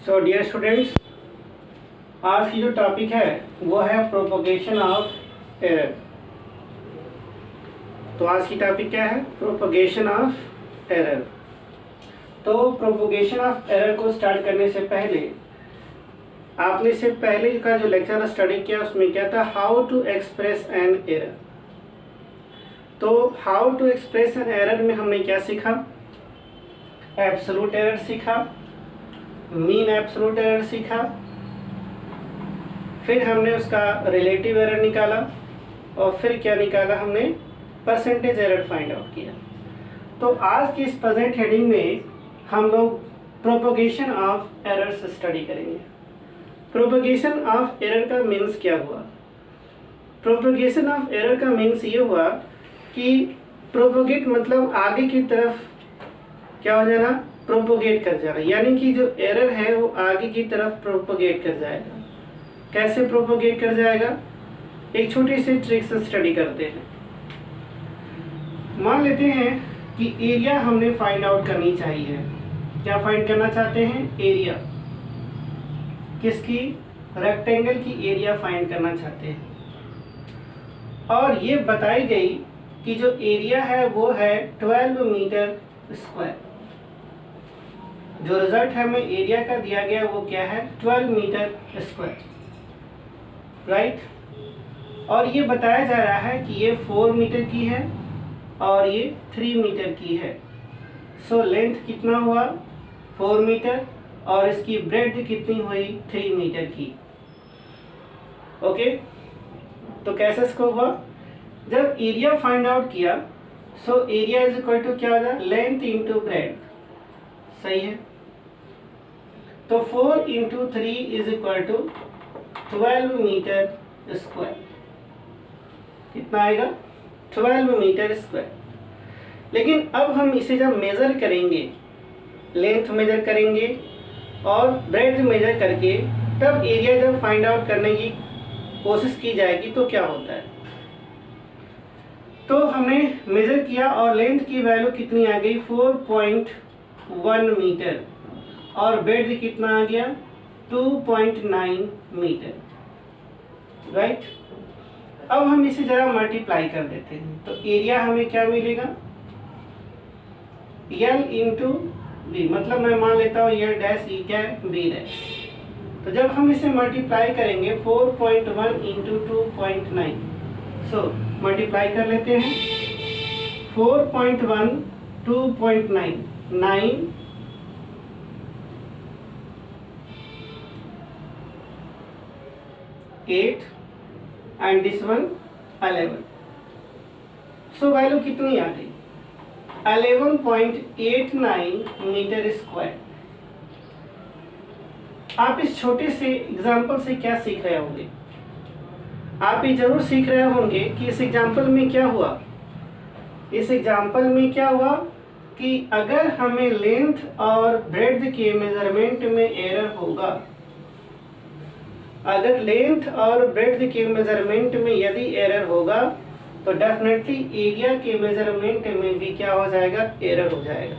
सो dear students, आज की जो टॉपिक है वो है प्रोपोगेशन ऑफ एरर। तो आज की टॉपिक क्या है? Propagation of error. तो प्रोपोगेशन ऑफ एरर को स्टार्ट करने से पहले आपने से पहले का जो लेक्चर स्टडी किया उसमें क्या था? How to express an error. तो how to express an error में हमने क्या सीखा? एब्सोल्यूट एरर सीखा, मीन एब्सोल्यूट एरर सीखा, फिर हमने उसका रिलेटिव एरर निकाला और फिर क्या निकाला हमने? परसेंटेज एरर फाइंड आउट किया। तो आज की इस प्रेजेंट हेडिंग में हम लोग प्रोपोगेशन ऑफ एरर्स स्टडी करेंगे। प्रोपोगेशन ऑफ एरर का मीन्स क्या हुआ? प्रोपोगेशन ऑफ एरर का मीन्स ये हुआ कि प्रोपोगेट मतलब आगे की तरफ क्या हो जाना? प्रोपोगेट कर जाना, यानी कि जो एरर है वो आगे की तरफ प्रोपोगेट कर जाएगा। कैसे प्रोपोगेट कर जाएगा? एक छोटी सी ट्रिक से स्टडी करते हैं। मान लेते हैं कि एरिया हमने फाइंड आउट करनी चाहिए। क्या फाइंड करना चाहते हैं? एरिया। किसकी? रेक्टेंगल की एरिया फाइंड करना चाहते हैं। और ये बताई गई कि जो एरिया है वो है 12 मीटर स्क्वायर। जो रिजल्ट हमें एरिया का दिया गया वो क्या है? 12 मीटर स्क्वायर, राइट। और ये बताया जा रहा है कि ये 4 मीटर की है और ये 3 मीटर की है। सो लेंथ कितना हुआ? 4 मीटर और इसकी ब्रेड्थ कितनी हुई? 3 मीटर की। ओके, तो कैसे इसको हुआ? जब एरिया फाइंड आउट किया so area is equal to क्या हो जाए? Length into breadth. सही है। तो 4 into 3 is equal to 12 metre square. कितना आएगा? 12 मीटर स्क्वायर। लेकिन अब हम इसे जब मेजर करेंगे, लेंथ मेजर करेंगे और ब्रेड्थ मेजर करके तब एरिया जब फाइंड आउट करने की कोशिश की जाएगी तो क्या होता है? तो हमने मेजर किया और लेंथ की वैल्यू कितनी आ गई? 4.1 मीटर और ब्रेड्थ कितना आ गया? 2.9 मीटर, राइट। अब हम इसे जरा मल्टीप्लाई कर देते हैं तो एरिया हमें क्या मिलेगा? L इंटू बी, मतलब मैं मान लेता हूँ L डैश ई क्या है? B dash. तो जब हम इसे मल्टीप्लाई करेंगे 4.1 इंटू 2.9, सो मल्टीप्लाई कर लेते हैं। 4.1 2.9 9 8 and this one 11। So value कितनी आ गई? 11.89 मीटर स्क्वायर। आप इस छोटे से एग्जाम्पल से क्या सीख रहे होंगे? आप ये जरूर सीख रहे होंगे कि इस एग्जाम्पल में क्या हुआ। इस एग्जाम्पल में क्या हुआ कि अगर हमें लेंथ और ब्रेड्थ के मेजरमेंट में एरर होगा, अगर लेंथ और ब्रेड्थ के मेजरमेंट में यदि एरर होगा तो डेफिनेटली एरिया के मेजरमेंट में भी क्या हो जाएगा? एरर हो जाएगा।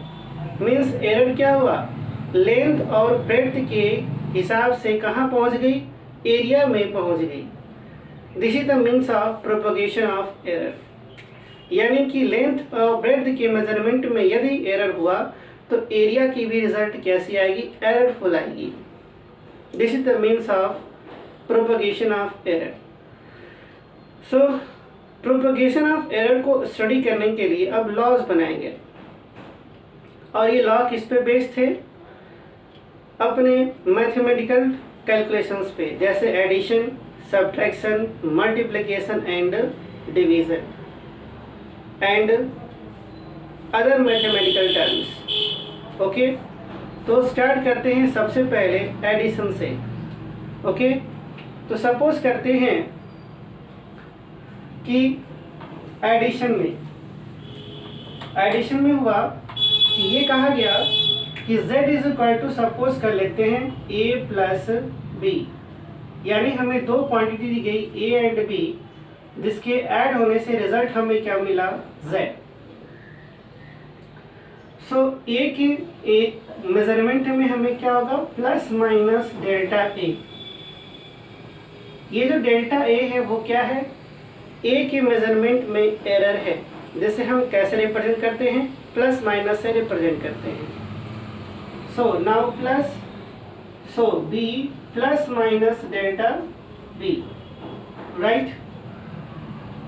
मीन्स एरर क्या हुआ? लेंथ और ब्रेड्थ के हिसाब से कहाँ पहुँच गई? एरिया में पहुँच गई। This is the means of propagation of error. यानी कि लेंथ और ब्रेड्थ के मेजरमेंट में यदि एरर हुआ तो एरिया की भी रिजल्ट कैसी आएगी? एररफुल आएगी। This is the means of propagation of error. So propagation of error को स्टडी करने के लिए अब लॉज बनाएंगे और ये लॉ किस पे बेस्ड थे? अपने मैथमेटिकल कैलकुलेशंस पे, जैसे addition, subtraction, multiplication and division and other mathematical terms. Okay, तो स्टार्ट करते हैं सबसे पहले एडिशन से। ओके, तो सपोज करते हैं कि एडिशन में हुआ कि ये कहा गया कि z is equal to, suppose कर लेते हैं a प्लस बी, यानी हमें दो क्वांटिटी दी गई a एंड b, जिसके ऐड होने से रिजल्ट हमें क्या मिला? z। सो ए के मेजरमेंट में हमें क्या होगा, प्लस माइनस डेल्टा ए। ये जो डेल्टा ए है वो क्या है, ए के मेजरमेंट में एरर है। जैसे हम कैसे रिप्रेजेंट करते हैं, प्लस माइनस से रिप्रेजेंट करते हैं। So now plus, so B plus minus delta B, right.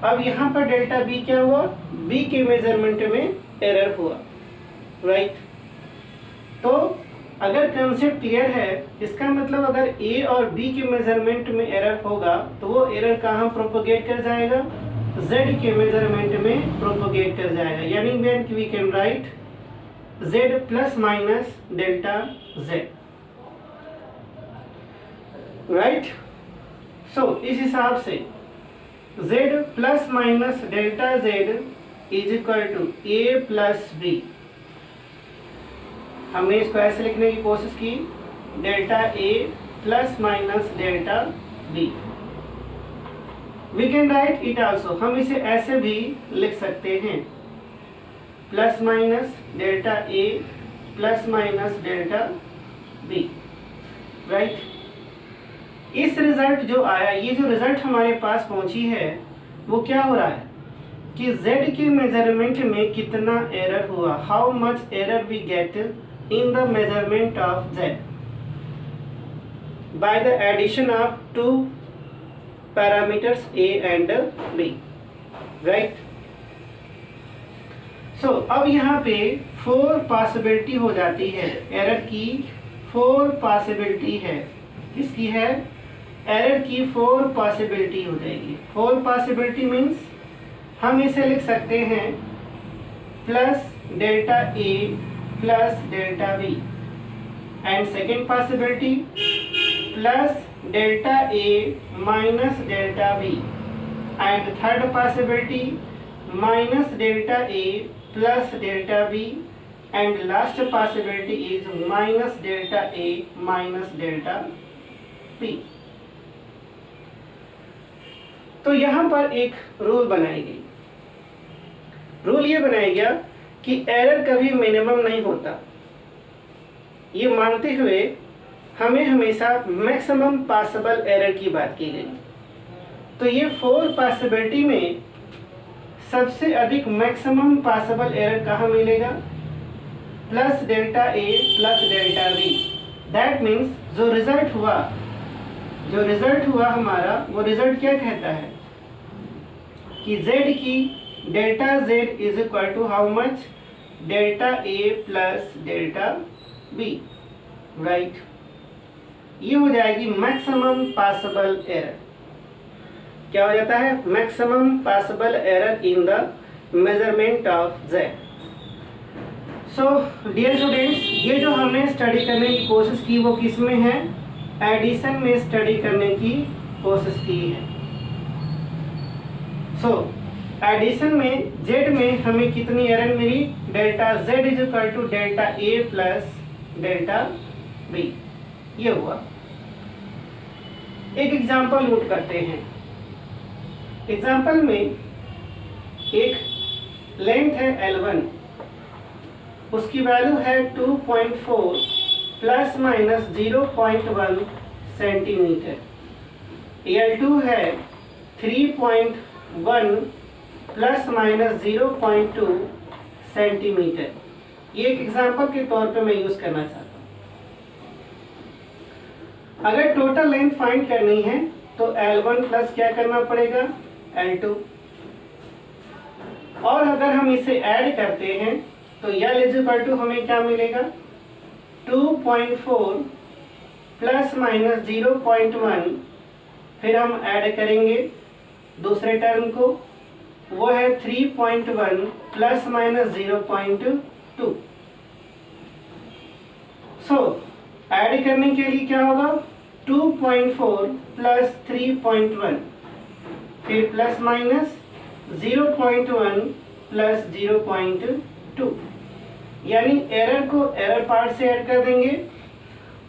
अब यहाँ पर डेल्टा बी क्या हुआ, बी के मेजरमेंट में एरर हुआ, राइट। तो अगर कंसेप्ट क्लियर है, इसका मतलब अगर ए और बी के मेजरमेंट में एरर होगा तो वो एरर कहाँ प्रोपोगेट कर जाएगा, z के मेजरमेंट में प्रोपोगेट कर जाएगा। यानी we can write z plus minus delta z, right. So इस हिसाब से z plus minus delta z is equal to a plus B. हमने इसको ऐसे लिखने की कोशिश की, delta a plus minus delta b। We can write it also, हम इसे ऐसे भी लिख सकते हैं, plus minus delta a plus minus delta b, right. इस रिजल्ट जो आया, ये जो रिजल्ट हमारे पास पहुंची है वो क्या हो रहा है कि z के मेजरमेंट में कितना एरर हुआ, how much error we get in the measurement of z by the addition of two parameters a and b, right. So अब यहाँ पे 4 पॉसिबिलिटी हो जाती है, एरर की 4 पॉसिबिलिटी है। किसकी है, एरर की 4 पॉसिबिलिटी हो जाएगी। 4 पॉसिबिलिटी मीन्स हम इसे लिख सकते हैं plus delta A plus delta B, and second possibility plus delta A minus delta B, and third possibility minus delta A plus delta B, and last possibility is minus delta A minus delta B. तो यहाँ पर एक rule बनाई गई। Rule ये बनाया गया कि एरर कभी मिनिमम नहीं होता, ये मानते हुए हमें हमेशा मैक्सिमम पॉसिबल एरर की बात की गई। तो ये 4 पॉसिबिलिटी में सबसे अधिक मैक्सिमम पॉसिबल एरर कहाँ मिलेगा, plus delta A plus delta B. That means जो रिजल्ट हुआ हमारा, वो रिजल्ट क्या कहता है कि z की delta z is equal to how much, delta a plus delta b, right. ये हो जाएगी मैक्सिमम पॉसिबल एरर। क्या हो जाता है, maximum possible error in the measurement of z। So dear students, ये जो हमने स्टडी करने की कोशिश की वो किस में है, एडिशन में स्टडी करने की कोशिश की है। सो एडिशन में z में हमें कितनी एरर मिली, delta z is equal to delta a plus delta b। ये हुआ। एक एग्जांपल नोट करते हैं। एग्जांपल में एक लेंथ है L1, उसकी वैल्यू है 2.4 प्लस माइनस 0.1 सेंटीमीटर। L2 है 3.1 प्लस माइनस 0.2 सेंटीमीटर। ये एक एग्जांपल के तौर पे मैं यूज करना चाहता हूँ। अगर टोटल लेंथ फाइंड करनी है तो L1 प्लस क्या करना पड़ेगा, L2। और अगर हम इसे ऐड करते हैं तो L इज इक्वल टू हमें क्या मिलेगा, 2.4 प्लस माइनस 0.1, फिर हम ऐड करेंगे दूसरे टर्म को, वो है 3.1 प्लस माइनस 0.2। सो ऐड करने के लिए क्या होगा, 2.4 प्लस 3.1, फिर प्लस माइनस 0.1 प्लस 0.2, यानी एरर को एरर पार्ट से ऐड कर देंगे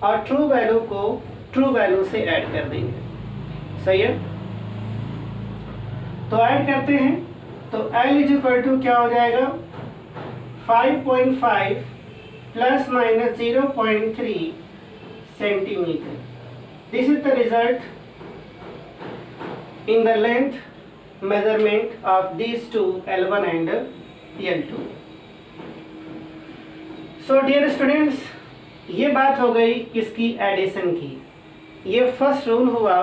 और ट्रू वैल्यू को ट्रू वैल्यू से ऐड कर देंगे। सही है, तो ऐड करते हैं तो L इज इक्वल टू क्या हो जाएगा, 5.5 plus minus 0.3 centimeter. This is the result in the length measurement of these two, L1 and L2. So dear students, ये बात हो गई किसकी, एडिशन की. ये फर्स्ट रूल हुआ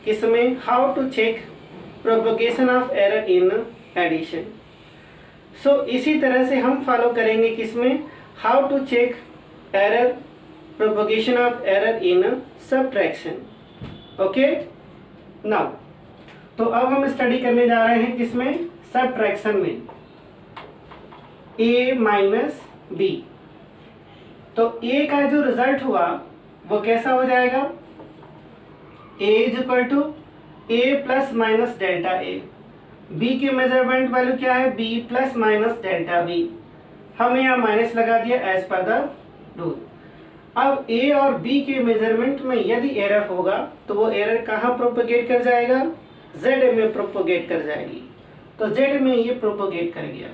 किसमें, how to check propagation of error in addition. So इसी तरह से हम फॉलो करेंगे किसमें, how to check error, propagation of error in subtraction. Okay now, तो अब हम स्टडी करने जा रहे हैं किसमें, सबट्रैक्शन में, a माइनस b. तो a का जो रिजल्ट हुआ वो कैसा हो जाएगा, a is equal to a plus minus delta a. b की मेजरमेंट वैल्यू क्या है, b plus minus delta b. हमने यहाँ माइनस लगा दिया एज पर द रूल. अब a और b के मेजरमेंट में यदि एरर होगा तो वो एरर कहाँ प्रोपोगेट कर जाएगा, z में प्रोपोगेट कर जाएगी. तो z में ये प्रोपोगेट कर गया.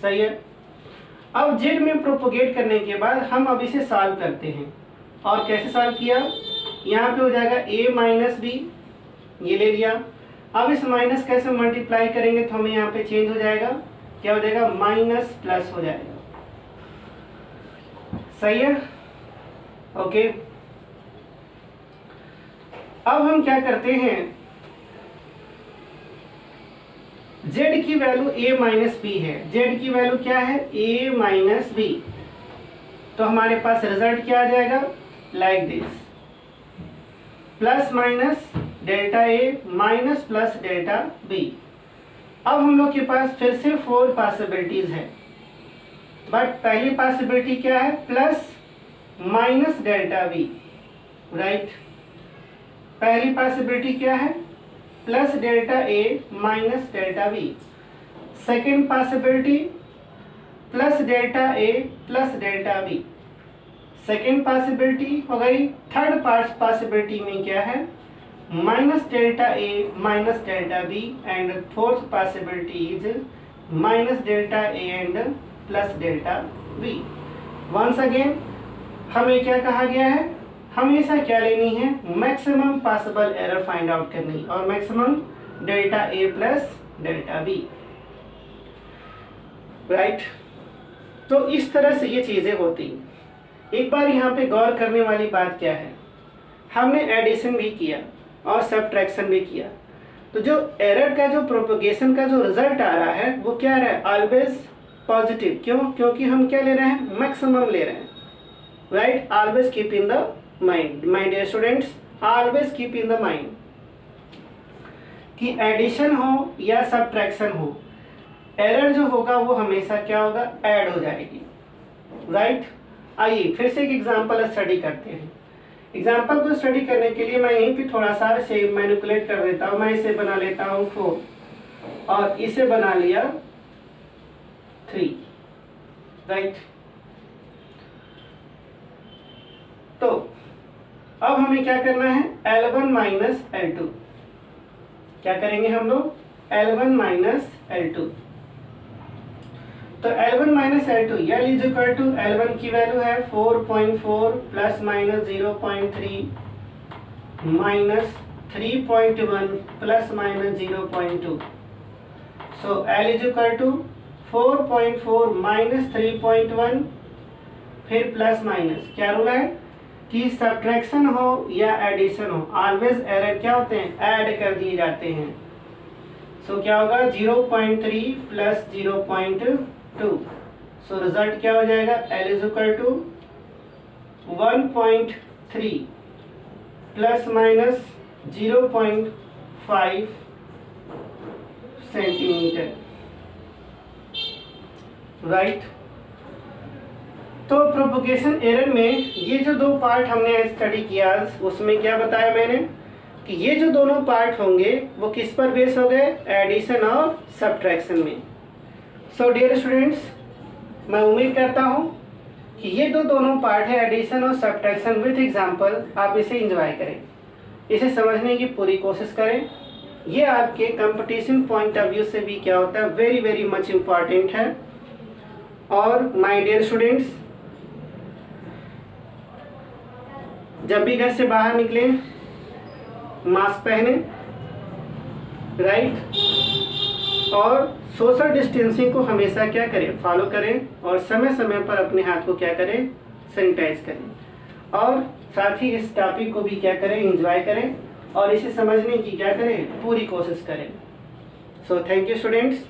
सही है. अब z में प्रोपोगेट करने के बाद हम अब इसे सॉल्व करते हैं. और कैसे सॉल्व किया, यहाँ पे हो जाएगा a माइनस बी, ये ले लिया. अब इस माइनस कैसे मल्टीप्लाई करेंगे तो हमें यहाँ पे चेंज हो जाएगा, क्या हो जाएगा, माइनस प्लस हो जाएगा. सही है. ओके. अब हम क्या करते हैं, z की वैल्यू a माइनस बी है. z की वैल्यू क्या है, a माइनस बी. तो हमारे पास रिजल्ट क्या आ जाएगा, like this, plus minus delta a minus plus delta b. अब हम लोग के पास फिर से 4 पॉसिबिलिटीज है. बट पहली पॉसिबिलिटी क्या है, plus minus delta b. Right. पहली पॉसिबिलिटी क्या है, plus delta a minus delta b. Second possibility plus delta a plus delta b. Second possibility हो गई. थर्ड पॉसिबिलिटी में क्या है, minus delta a minus delta b. And fourth possibility is minus delta a and plus delta b. Once again हमें क्या कहा गया है, हमेशा क्या लेनी है, maximum possible error find out करनी, और maximum delta a plus delta b. Right. तो इस तरह से ये चीजें होती. एक बार यहाँ पे गौर करने वाली बात क्या है, हमने एडिशन भी किया और सबट्रैक्शन भी किया. तो जो एरर का, जो प्रोपोगेशन का जो रिजल्ट आ रहा है वो क्या रहा है, ऑलवेज पॉजिटिव. क्यों, क्योंकि हम क्या ले रहे हैं, मैक्सिमम ले रहे हैं. Right. Always keep in the mind, my dear students, always keep in the mind कि एडिशन हो या सबट्रैक्शन हो, एरर जो होगा वो हमेशा क्या होगा, ऐड हो जाएगी. राइट. आइए फिर से एक एग्जांपल स्टडी करते हैं. एग्जांपल को स्टडी करने के लिए मैं यहीं पे थोड़ा सा से मैनिपुलेट कर देता हूँ. मैं इसे बना लेता हूँ 4 और इसे बना लिया 3. राइट. तो अब हमें क्या करना है, L1 माइनस L2. क्या करेंगे हम लोग, L1 माइनस L2. तो L1 minus L2, L is equal to L1 की वैल्यू है 4.4 plus minus 0.3 minus 3.1 plus minus 0.2. So L is equal to 4.4 minus 3.1 फिर प्लस माइनस. क्या रूल है कि सब्ट्रैक्शन हो या एडिशन हो, ऑलवेज एरर क्या होते हैं, ऐड कर दिए जाते हैं. सो क्या होगा, 0.3 प्लस 0.2. सो रिजल्ट क्या हो जाएगा, L is equal to 1.3 plus minus 0.5 centimetre. Right. तो प्रोपोगेशन एरर में ये जो 2 पार्ट हमने स्टडी किया उसमें क्या बताया मैंने कि ये जो दोनों पार्ट होंगे वो किस पर बेस हो गए, एडिशन और सबट्रैक्शन में. सो डियर स्टूडेंट्स, मैं उम्मीद करता हूँ कि ये दोनों पार्ट है, एडिशन और सबट्रैक्शन विथ एग्जांपल, आप इसे एंजॉय करें, इसे समझने की पूरी कोशिश करें. ये आपके कंपटीशन पॉइंट ऑफ व्यू से भी क्या होता है, वेरी वेरी मच इम्पॉर्टेंट है. और माय डियर स्टूडेंट्स, जब भी घर से बाहर निकलें मास्क पहने, राइट, और सोशल डिस्टेंसिंग को हमेशा क्या करें, फॉलो करें, और समय समय पर अपने हाथ को क्या करें, सैनिटाइज करें, और साथ ही इस टॉपिक को भी क्या करें, एंजॉय करें, और इसे समझने की क्या करें, पूरी कोशिश करें। So thank you students.